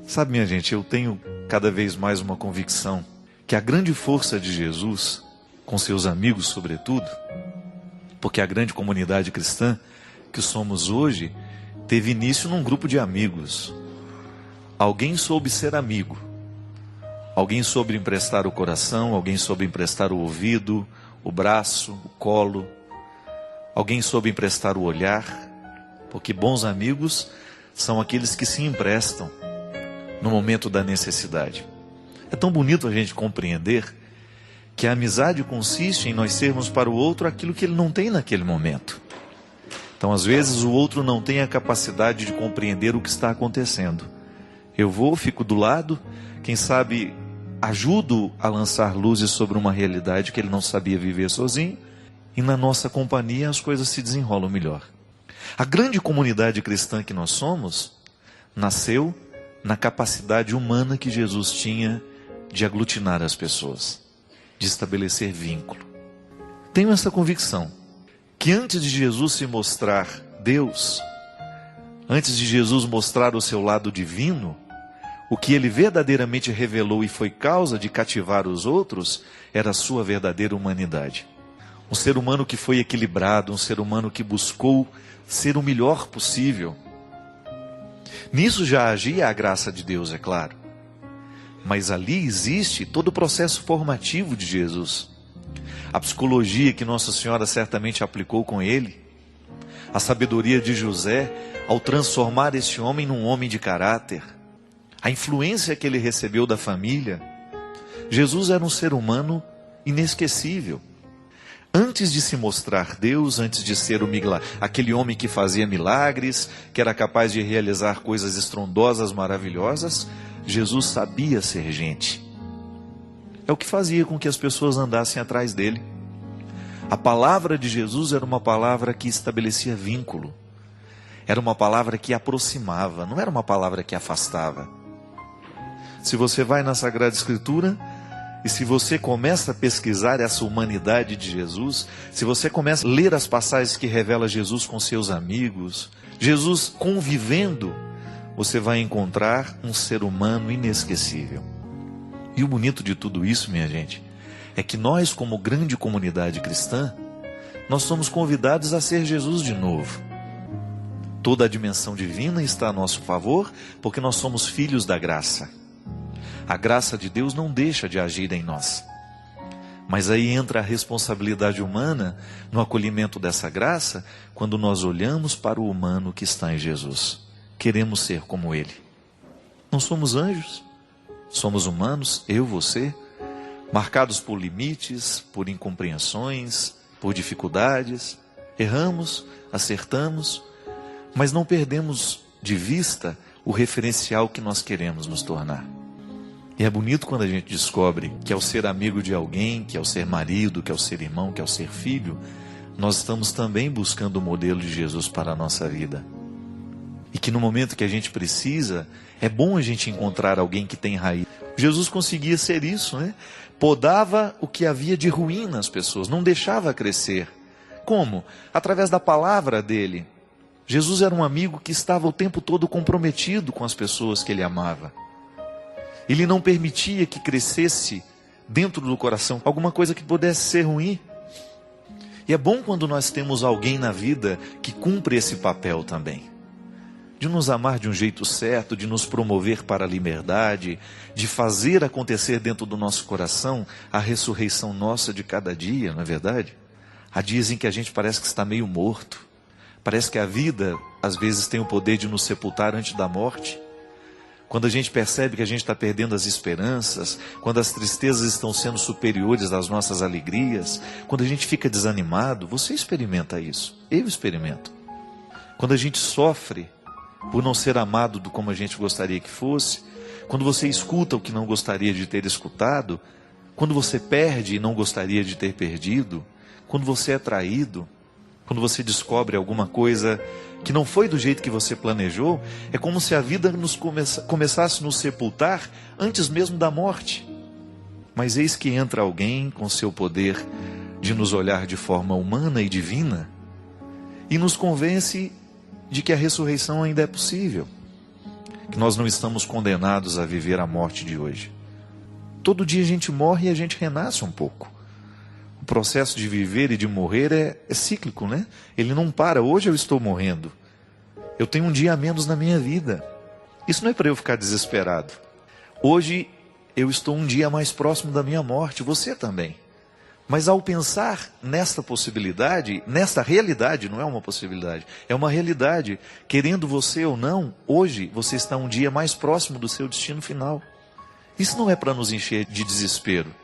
Sabe, minha gente, eu tenho cada vez mais uma convicção que a grande força de Jesus, com seus amigos sobretudo, porque a grande comunidade cristã que somos hoje, teve início num grupo de amigos. Alguém soube ser amigo. Alguém soube emprestar o coração, alguém soube emprestar o ouvido, o braço, o colo. Alguém soube emprestar o olhar, porque bons amigos são aqueles que se emprestam no momento da necessidade. É tão bonito a gente compreender que a amizade consiste em nós sermos para o outro aquilo que ele não tem naquele momento. Então, às vezes, o outro não tem a capacidade de compreender o que está acontecendo. Eu fico do lado, quem sabe ajudo a lançar luzes sobre uma realidade que ele não sabia viver sozinho, e na nossa companhia as coisas se desenrolam melhor. A grande comunidade cristã que nós somos, nasceu na capacidade humana que Jesus tinha de aglutinar as pessoas, de estabelecer vínculo. Tenho essa convicção, que antes de Jesus se mostrar Deus, antes de Jesus mostrar o seu lado divino, o que ele verdadeiramente revelou e foi causa de cativar os outros, era a sua verdadeira humanidade. Um ser humano que foi equilibrado, um ser humano que buscou ser o melhor possível. Nisso já agia a graça de Deus, é claro. Mas ali existe todo o processo formativo de Jesus. A psicologia que Nossa Senhora certamente aplicou com ele. A sabedoria de José ao transformar esse homem num homem de caráter. A influência que ele recebeu da família. Jesus era um ser humano inesquecível. Antes de se mostrar Deus, antes de ser aquele homem que fazia milagres, que era capaz de realizar coisas estrondosas, maravilhosas, Jesus sabia ser gente. É o que fazia com que as pessoas andassem atrás dele. A palavra de Jesus era uma palavra que estabelecia vínculo. Era uma palavra que aproximava, não era uma palavra que afastava. Se você vai na Sagrada Escritura, e se você começa a pesquisar essa humanidade de Jesus, se você começa a ler as passagens que revela Jesus com seus amigos, Jesus convivendo, você vai encontrar um ser humano inesquecível. E o bonito de tudo isso, minha gente, é que nós, como grande comunidade cristã, nós somos convidados a ser Jesus de novo. Toda a dimensão divina está a nosso favor, porque nós somos filhos da graça. A graça de Deus não deixa de agir em nós. Mas aí entra a responsabilidade humana no acolhimento dessa graça, quando nós olhamos para o humano que está em Jesus. Queremos ser como Ele. Não somos anjos, somos humanos, eu, você, marcados por limites, por incompreensões, por dificuldades. Erramos, acertamos, mas não perdemos de vista o referencial que nós queremos nos tornar. E é bonito quando a gente descobre que ao ser amigo de alguém, que ao ser marido, que ao ser irmão, que ao ser filho, nós estamos também buscando o modelo de Jesus para a nossa vida. E que no momento que a gente precisa, é bom a gente encontrar alguém que tem raiz. Jesus conseguia ser isso, né? Podava o que havia de ruim nas pessoas, não deixava crescer. Como? Através da palavra dele. Jesus era um amigo que estava o tempo todo comprometido com as pessoas que ele amava. Ele não permitia que crescesse dentro do coração alguma coisa que pudesse ser ruim. E é bom quando nós temos alguém na vida que cumpre esse papel também. De nos amar de um jeito certo, de nos promover para a liberdade, de fazer acontecer dentro do nosso coração a ressurreição nossa de cada dia, não é verdade? Há dias em que a gente parece que está meio morto. Parece que a vida, às vezes, tem o poder de nos sepultar antes da morte. Quando a gente percebe que a gente está perdendo as esperanças, quando as tristezas estão sendo superiores às nossas alegrias, quando a gente fica desanimado, você experimenta isso, eu experimento. Quando a gente sofre por não ser amado do como a gente gostaria que fosse, quando você escuta o que não gostaria de ter escutado, quando você perde e não gostaria de ter perdido, quando você é traído, quando você descobre alguma coisa que não foi do jeito que você planejou, é como se a vida começasse a nos sepultar antes mesmo da morte. Mas eis que entra alguém com seu poder de nos olhar de forma humana e divina e nos convence de que a ressurreição ainda é possível. que nós não estamos condenados a viver a morte de hoje. Todo dia a gente morre e a gente renasce um pouco. O processo de viver e de morrer é cíclico, né? Ele não para. Hoje eu estou morrendo. Eu tenho um dia a menos na minha vida. Isso não é para eu ficar desesperado. Hoje eu estou um dia mais próximo da minha morte, você também. Mas ao pensar nesta possibilidade, nesta realidade, não é uma possibilidade, é uma realidade, querendo você ou não, hoje você está um dia mais próximo do seu destino final. Isso não é para nos encher de desespero,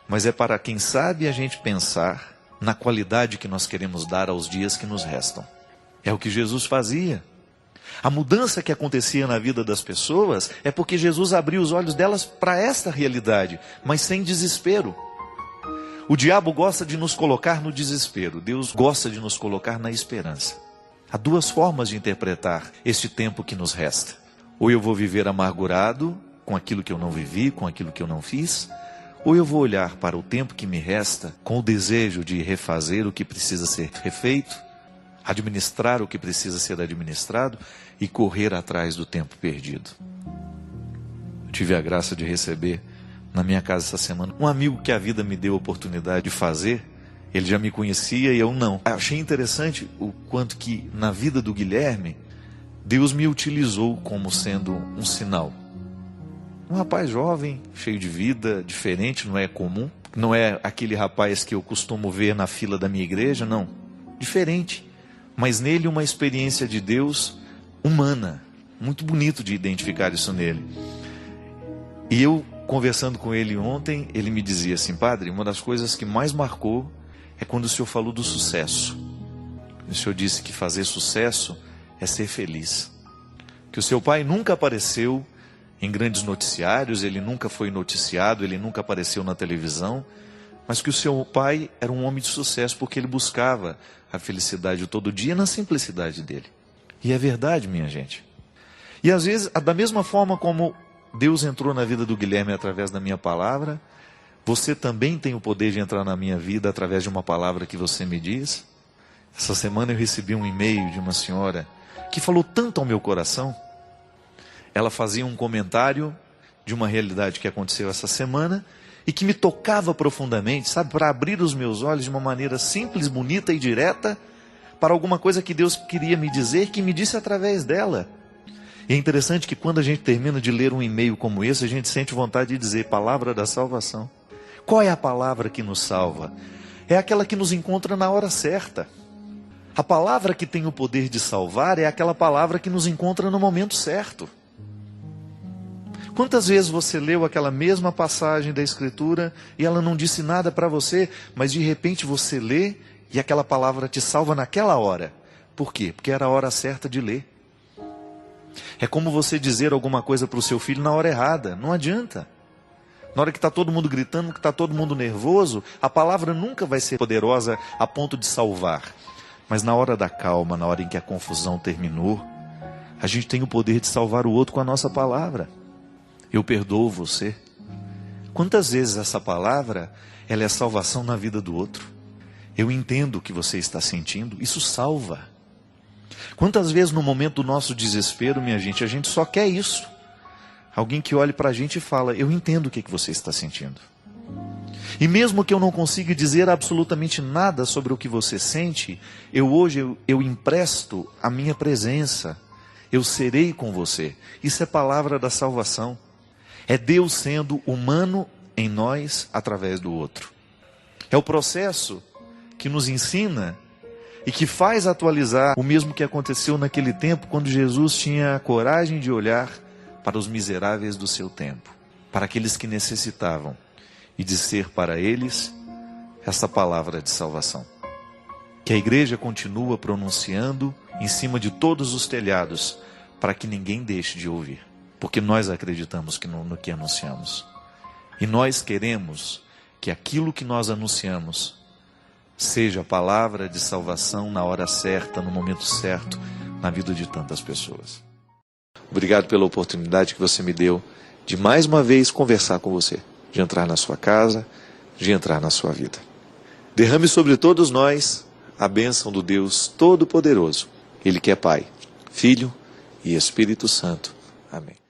mas é para, quem sabe, a gente pensar na qualidade que nós queremos dar aos dias que nos restam. É o que Jesus fazia. A mudança que acontecia na vida das pessoas é porque Jesus abriu os olhos delas para esta realidade, mas sem desespero. O diabo gosta de nos colocar no desespero. Deus gosta de nos colocar na esperança. Há duas formas de interpretar este tempo que nos resta. Ou eu vou viver amargurado com aquilo que eu não vivi, com aquilo que eu não fiz, ou eu vou olhar para o tempo que me resta com o desejo de refazer o que precisa ser refeito, administrar o que precisa ser administrado e correr atrás do tempo perdido. Eu tive a graça de receber na minha casa essa semana um amigo que a vida me deu a oportunidade de fazer. Ele já me conhecia e eu não. Achei interessante o quanto que na vida do Guilherme Deus me utilizou como sendo um sinal. Um rapaz jovem, cheio de vida, diferente, não é comum. Não é aquele rapaz que eu costumo ver na fila da minha igreja, não. Diferente. Mas nele uma experiência de Deus humana. Muito bonito de identificar isso nele. E eu, conversando com ele ontem, ele me dizia assim: padre, uma das coisas que mais marcou é quando o senhor falou do sucesso. O senhor disse que fazer sucesso é ser feliz. Que o seu pai nunca apareceu em grandes noticiários, ele nunca foi noticiado, ele nunca apareceu na televisão, mas que o seu pai era um homem de sucesso porque ele buscava a felicidade todo dia na simplicidade dele. E é verdade, minha gente. E às vezes, da mesma forma como Deus entrou na vida do Guilherme através da minha palavra, você também tem o poder de entrar na minha vida através de uma palavra que você me diz. Essa semana eu recebi um e-mail de uma senhora que falou tanto ao meu coração. Ela fazia um comentário de uma realidade que aconteceu essa semana e que me tocava profundamente, sabe, para abrir os meus olhos de uma maneira simples, bonita e direta para alguma coisa que Deus queria me dizer, que me disse através dela. E é interessante que quando a gente termina de ler um e-mail como esse, a gente sente vontade de dizer: palavra da salvação. Qual é a palavra que nos salva? É aquela que nos encontra na hora certa. A palavra que tem o poder de salvar é aquela palavra que nos encontra no momento certo. Quantas vezes você leu aquela mesma passagem da Escritura e ela não disse nada para você, mas de repente você lê e aquela palavra te salva naquela hora? Por quê? Porque era a hora certa de ler. É como você dizer alguma coisa para o seu filho na hora errada. Não adianta. Na hora que está todo mundo gritando, que está todo mundo nervoso, a palavra nunca vai ser poderosa a ponto de salvar. Mas na hora da calma, na hora em que a confusão terminou, a gente tem o poder de salvar o outro com a nossa palavra. Eu perdoo você. Quantas vezes essa palavra, ela é salvação na vida do outro? Eu entendo o que você está sentindo, isso salva. Quantas vezes no momento do nosso desespero, minha gente, a gente só quer isso. Alguém que olhe para a gente e fala: eu entendo o que você está sentindo. E mesmo que eu não consiga dizer absolutamente nada sobre o que você sente, hoje eu empresto a minha presença. Eu serei com você. Isso é palavra da salvação. É Deus sendo humano em nós através do outro. É o processo que nos ensina e que faz atualizar o mesmo que aconteceu naquele tempo, quando Jesus tinha a coragem de olhar para os miseráveis do seu tempo, para aqueles que necessitavam, e de ser para eles essa palavra de salvação. Que a igreja continua pronunciando em cima de todos os telhados, para que ninguém deixe de ouvir, porque nós acreditamos no que anunciamos. E nós queremos que aquilo que nós anunciamos seja a palavra de salvação na hora certa, no momento certo, na vida de tantas pessoas. Obrigado pela oportunidade que você me deu de mais uma vez conversar com você, de entrar na sua casa, de entrar na sua vida. Derrame sobre todos nós a bênção do Deus Todo-Poderoso. Ele que é Pai, Filho e Espírito Santo. Amém.